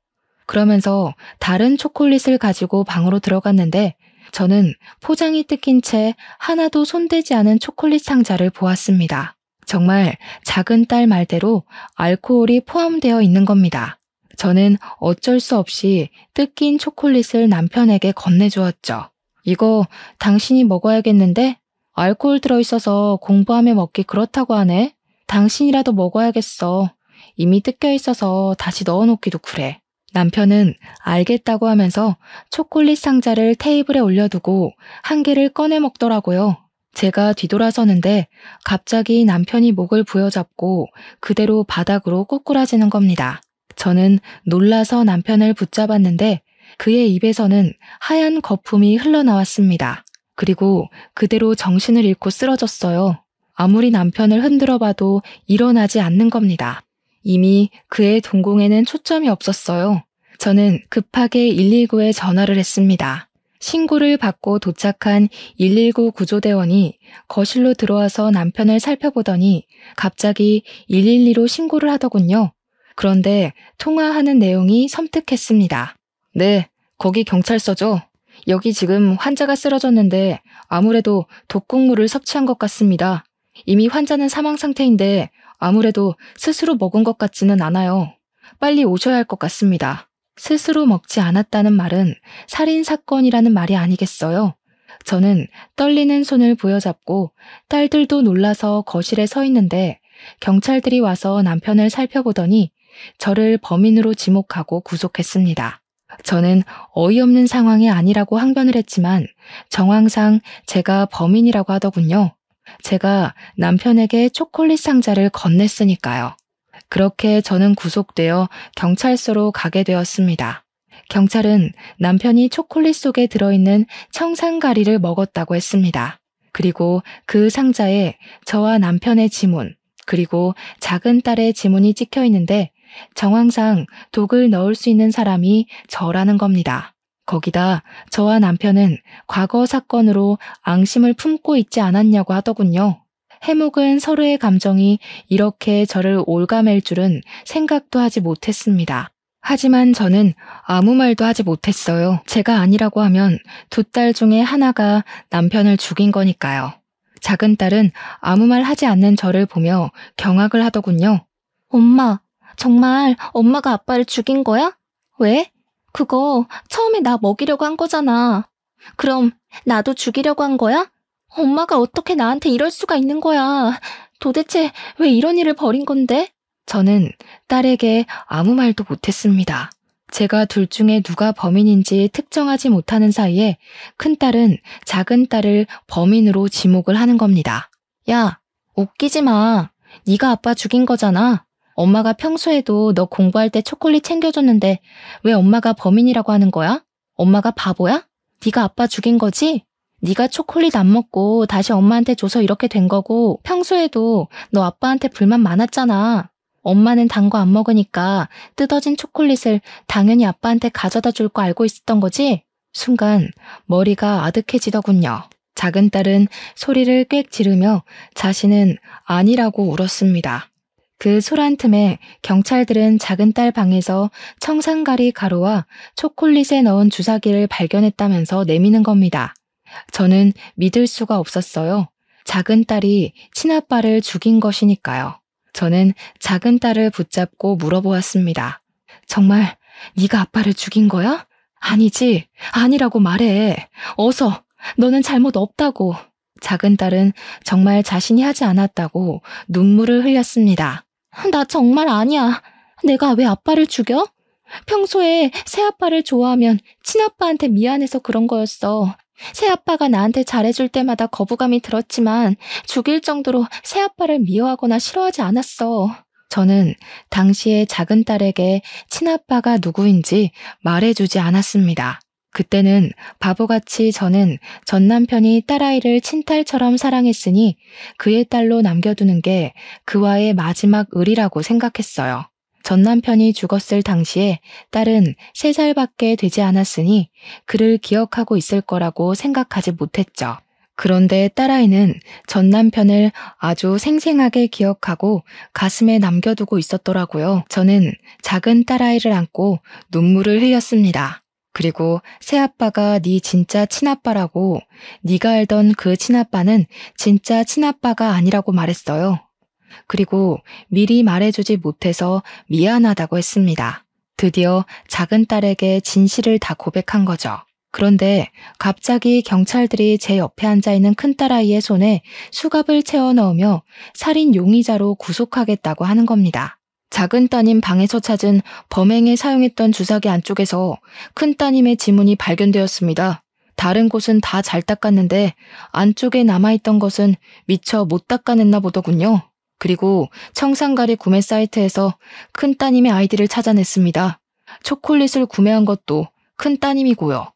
그러면서 다른 초콜릿을 가지고 방으로 들어갔는데 저는 포장이 뜯긴 채 하나도 손대지 않은 초콜릿 상자를 보았습니다. 정말 작은 딸 말대로 알코올이 포함되어 있는 겁니다. 저는 어쩔 수 없이 뜯긴 초콜릿을 남편에게 건네주었죠. 이거 당신이 먹어야겠는데? 알코올 들어있어서 공부하며 먹기 그렇다고 하네. 당신이라도 먹어야겠어. 이미 뜯겨 있어서 다시 넣어놓기도 그래. 남편은 알겠다고 하면서 초콜릿 상자를 테이블에 올려두고 한 개를 꺼내 먹더라고요. 제가 뒤돌아서는데 갑자기 남편이 목을 부여잡고 그대로 바닥으로 꼬꾸라지는 겁니다. 저는 놀라서 남편을 붙잡았는데 그의 입에서는 하얀 거품이 흘러나왔습니다. 그리고 그대로 정신을 잃고 쓰러졌어요. 아무리 남편을 흔들어 봐도 일어나지 않는 겁니다. 이미 그의 동공에는 초점이 없었어요. 저는 급하게 119에 전화를 했습니다. 신고를 받고 도착한 119 구조대원이 거실로 들어와서 남편을 살펴보더니 갑자기 112로 신고를 하더군요. 그런데 통화하는 내용이 섬뜩했습니다. 네, 거기 경찰서죠. 여기 지금 환자가 쓰러졌는데 아무래도 독극물을 섭취한 것 같습니다. 이미 환자는 사망 상태인데 아무래도 스스로 먹은 것 같지는 않아요. 빨리 오셔야 할 것 같습니다. 스스로 먹지 않았다는 말은 살인사건이라는 말이 아니겠어요? 저는 떨리는 손을 부여잡고 딸들도 놀라서 거실에 서 있는데 경찰들이 와서 남편을 살펴보더니 저를 범인으로 지목하고 구속했습니다. 저는 어이없는 상황이 아니라고 항변을 했지만 정황상 제가 범인이라고 하더군요. 제가 남편에게 초콜릿 상자를 건넸으니까요. 그렇게 저는 구속되어 경찰서로 가게 되었습니다. 경찰은 남편이 초콜릿 속에 들어있는 청산가리를 먹었다고 했습니다. 그리고 그 상자에 저와 남편의 지문, 그리고 작은 딸의 지문이 찍혀 있는데 정황상 독을 넣을 수 있는 사람이 저라는 겁니다. 거기다 저와 남편은 과거 사건으로 앙심을 품고 있지 않았냐고 하더군요. 해묵은 서로의 감정이 이렇게 저를 올가맬 줄은 생각도 하지 못했습니다. 하지만 저는 아무 말도 하지 못했어요. 제가 아니라고 하면 두 딸 중에 하나가 남편을 죽인 거니까요. 작은 딸은 아무 말 하지 않는 저를 보며 경악을 하더군요. 엄마, 정말 엄마가 아빠를 죽인 거야? 왜? 그거 처음에 나 먹이려고 한 거잖아. 그럼 나도 죽이려고 한 거야? 엄마가 어떻게 나한테 이럴 수가 있는 거야. 도대체 왜 이런 일을 벌인 건데? 저는 딸에게 아무 말도 못했습니다. 제가 둘 중에 누가 범인인지 특정하지 못하는 사이에 큰딸은 작은 딸을 범인으로 지목을 하는 겁니다. 야, 웃기지 마. 네가 아빠 죽인 거잖아. 엄마가 평소에도 너 공부할 때 초콜릿 챙겨줬는데 왜 엄마가 범인이라고 하는 거야? 엄마가 바보야? 네가 아빠 죽인 거지? 네가 초콜릿 안 먹고 다시 엄마한테 줘서 이렇게 된 거고 평소에도 너 아빠한테 불만 많았잖아. 엄마는 단 거 안 먹으니까 뜯어진 초콜릿을 당연히 아빠한테 가져다 줄 거 알고 있었던 거지? 순간 머리가 아득해지더군요. 작은 딸은 소리를 꽥 지르며 자신은 아니라고 울었습니다. 그 소란 틈에 경찰들은 작은 딸 방에서 청산가리 가루와 초콜릿에 넣은 주사기를 발견했다면서 내미는 겁니다. 저는 믿을 수가 없었어요. 작은 딸이 친아빠를 죽인 것이니까요. 저는 작은 딸을 붙잡고 물어보았습니다. 정말 네가 아빠를 죽인 거야? 아니지, 아니라고 말해. 어서, 너는 잘못 없다고. 작은 딸은 정말 자신이 하지 않았다고 눈물을 흘렸습니다. 나 정말 아니야. 내가 왜 아빠를 죽여? 평소에 새아빠를 좋아하면 친아빠한테 미안해서 그런 거였어. 새아빠가 나한테 잘해줄 때마다 거부감이 들었지만 죽일 정도로 새아빠를 미워하거나 싫어하지 않았어. 저는 당시에 작은 딸에게 친아빠가 누구인지 말해주지 않았습니다. 그때는 바보같이 저는 전 남편이 딸아이를 친딸처럼 사랑했으니 그의 딸로 남겨두는 게 그와의 마지막 의리라고 생각했어요. 전 남편이 죽었을 당시에 딸은 3살밖에 되지 않았으니 그를 기억하고 있을 거라고 생각하지 못했죠. 그런데 딸아이는 전 남편을 아주 생생하게 기억하고 가슴에 남겨두고 있었더라고요. 저는 작은 딸아이를 안고 눈물을 흘렸습니다. 그리고 새아빠가 네 진짜 친아빠라고, 네가 알던 그 친아빠는 진짜 친아빠가 아니라고 말했어요. 그리고 미리 말해주지 못해서 미안하다고 했습니다. 드디어 작은 딸에게 진실을 다 고백한 거죠. 그런데 갑자기 경찰들이 제 옆에 앉아있는 큰딸아이의 손에 수갑을 채워 넣으며 살인 용의자로 구속하겠다고 하는 겁니다. 작은 따님 방에서 찾은 범행에 사용했던 주사기 안쪽에서 큰 따님의 지문이 발견되었습니다. 다른 곳은 다 잘 닦았는데 안쪽에 남아있던 것은 미처 못 닦아냈나 보더군요. 그리고 청산가리 구매 사이트에서 큰 따님의 아이디를 찾아냈습니다. 초콜릿을 구매한 것도 큰 따님이고요.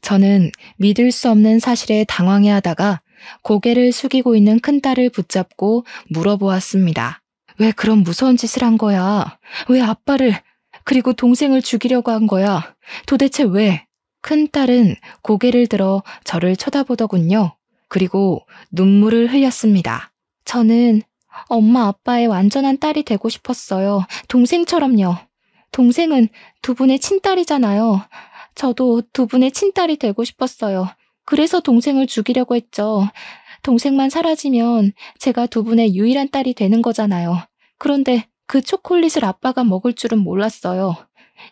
저는 믿을 수 없는 사실에 당황해하다가 고개를 숙이고 있는 큰딸을 붙잡고 물어보았습니다. 왜 그런 무서운 짓을 한 거야? 왜 아빠를, 그리고 동생을 죽이려고 한 거야? 도대체 왜? 큰딸은 고개를 들어 저를 쳐다보더군요. 그리고 눈물을 흘렸습니다. 저는 엄마 아빠의 완전한 딸이 되고 싶었어요. 동생처럼요. 동생은 두 분의 친딸이잖아요. 저도 두 분의 친딸이 되고 싶었어요. 그래서 동생을 죽이려고 했죠. 동생만 사라지면 제가 두 분의 유일한 딸이 되는 거잖아요. 그런데 그 초콜릿을 아빠가 먹을 줄은 몰랐어요.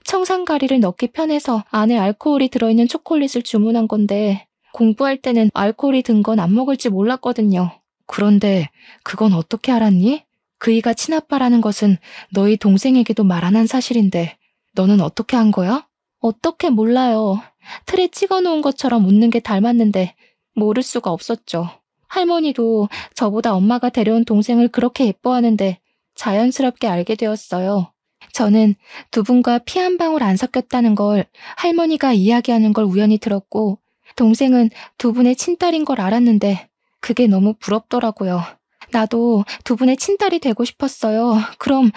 청산가리를 넣기 편해서 안에 알코올이 들어있는 초콜릿을 주문한 건데 공부할 때는 알코올이 든 건 안 먹을지 몰랐거든요. 그런데 그건 어떻게 알았니? 그이가 친아빠라는 것은 너희 동생에게도 말 안 한 사실인데 너는 어떻게 한 거야? 어떻게 몰라요. 틀에 찍어놓은 것처럼 웃는 게 닮았는데 모를 수가 없었죠. 할머니도 저보다 엄마가 데려온 동생을 그렇게 예뻐하는데 자연스럽게 알게 되었어요. 저는 두 분과 피 한 방울 안 섞였다는 걸 할머니가 이야기하는 걸 우연히 들었고 동생은 두 분의 친딸인 걸 알았는데 그게 너무 부럽더라고요. 나도 두 분의 친딸이 되고 싶었어요. 그럼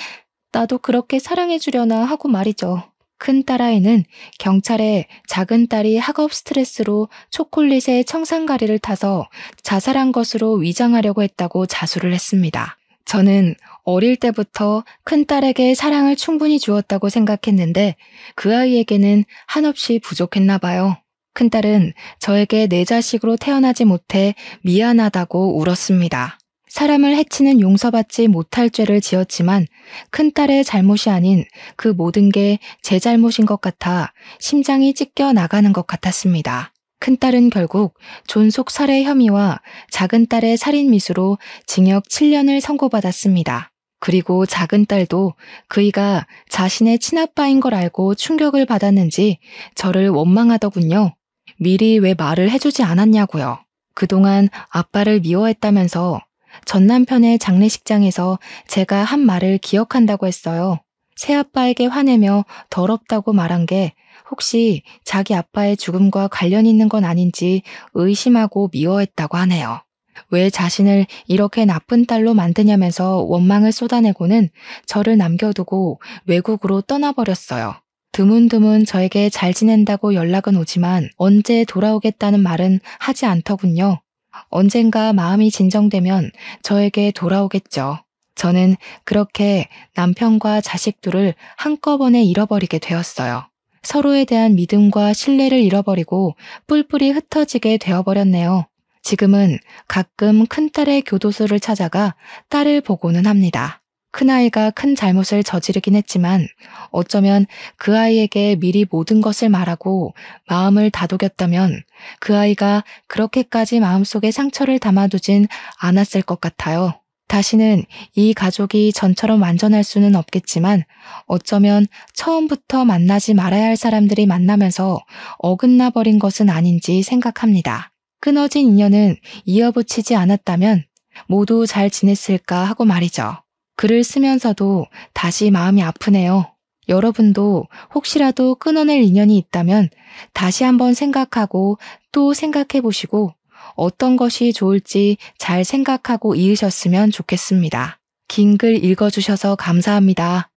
나도 그렇게 사랑해주려나 하고 말이죠. 큰 딸아이는 경찰에 작은 딸이 학업 스트레스로 초콜릿에 청산가리를 타서 자살한 것으로 위장하려고 했다고 자수를 했습니다. 저는 어릴 때부터 큰 딸에게 사랑을 충분히 주었다고 생각했는데 그 아이에게는 한없이 부족했나 봐요. 큰 딸은 저에게 내 자식으로 태어나지 못해 미안하다고 울었습니다. 사람을 해치는 용서받지 못할 죄를 지었지만 큰딸의 잘못이 아닌 그 모든 게 제 잘못인 것 같아 심장이 찢겨 나가는 것 같았습니다. 큰딸은 결국 존속 살해 혐의와 작은딸의 살인미수로 징역 7년을 선고받았습니다. 그리고 작은딸도 그이가 자신의 친아빠인 걸 알고 충격을 받았는지 저를 원망하더군요. 미리 왜 말을 해주지 않았냐고요. 그동안 아빠를 미워했다면서 전 남편의 장례식장에서 제가 한 말을 기억한다고 했어요. 새아빠에게 화내며 더럽다고 말한 게 혹시 자기 아빠의 죽음과 관련 있는 건 아닌지 의심하고 미워했다고 하네요. 왜 자신을 이렇게 나쁜 딸로 만드냐면서 원망을 쏟아내고는 저를 남겨두고 외국으로 떠나버렸어요. 드문드문 저에게 잘 지낸다고 연락은 오지만 언제 돌아오겠다는 말은 하지 않더군요. 언젠가 마음이 진정되면 저에게 돌아오겠죠. 저는 그렇게 남편과 자식 둘을 한꺼번에 잃어버리게 되었어요. 서로에 대한 믿음과 신뢰를 잃어버리고 뿔뿔이 흩어지게 되어버렸네요. 지금은 가끔 큰딸의 교도소를 찾아가 딸을 보고는 합니다. 큰아이가 큰 잘못을 저지르긴 했지만 어쩌면 그 아이에게 미리 모든 것을 말하고 마음을 다독였다면 그 아이가 그렇게까지 마음속에 상처를 담아두진 않았을 것 같아요. 다시는 이 가족이 전처럼 완전할 수는 없겠지만 어쩌면 처음부터 만나지 말아야 할 사람들이 만나면서 어긋나 버린 것은 아닌지 생각합니다. 끊어진 인연은 이어붙이지 않았다면 모두 잘 지냈을까 하고 말이죠. 글을 쓰면서도 다시 마음이 아프네요. 여러분도 혹시라도 끊어낼 인연이 있다면 다시 한번 생각하고 또 생각해 보시고 어떤 것이 좋을지 잘 생각하고 이으셨으면 좋겠습니다. 긴 글 읽어주셔서 감사합니다.